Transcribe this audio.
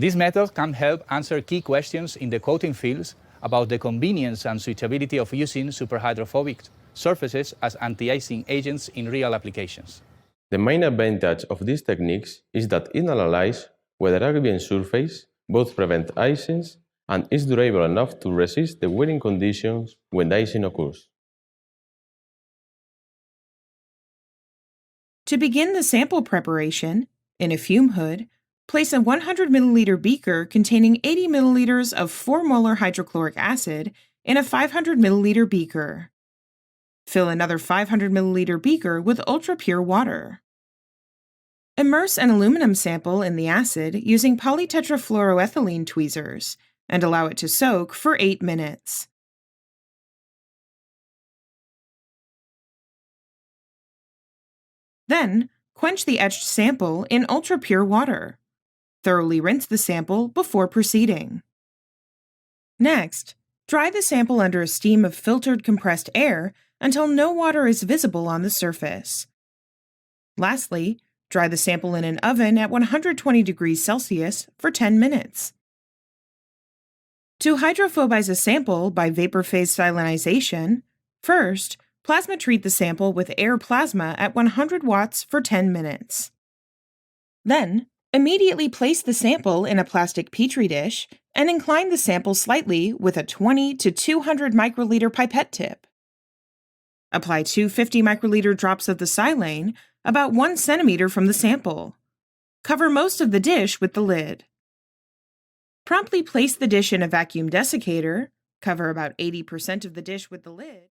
This method can help answer key questions in the coating fields about the convenience and suitability of using superhydrophobic surfaces as anti-icing agents in real applications. The main advantage of these techniques is that it analyzes whether a given surface both prevents icing and is durable enough to resist the wearing conditions when the icing occurs. To begin the sample preparation, in a fume hood, place a 100 milliliter beaker containing 80 milliliters of 4 molar hydrochloric acid in a 500 milliliter beaker. Fill another 500 milliliter beaker with ultra-pure water. Immerse an aluminum sample in the acid using polytetrafluoroethylene tweezers and allow it to soak for 8 minutes. Then, quench the etched sample in ultra-pure water. Thoroughly rinse the sample before proceeding. Next, dry the sample under a steam of filtered compressed air until no water is visible on the surface. Lastly, dry the sample in an oven at 120 degrees Celsius for 10 minutes. To hydrophobize a sample by vapor phase silenization, first, plasma treat the sample with air plasma at 100 watts for 10 minutes. Then, immediately place the sample in a plastic petri dish and incline the sample slightly with a 20 to 200 microliter pipette tip. Apply 2 50 microliter drops of the silane about 1 centimeter from the sample. Cover most of the dish with the lid. Promptly place the dish in a vacuum desiccator, cover about 80% of the dish with the lid.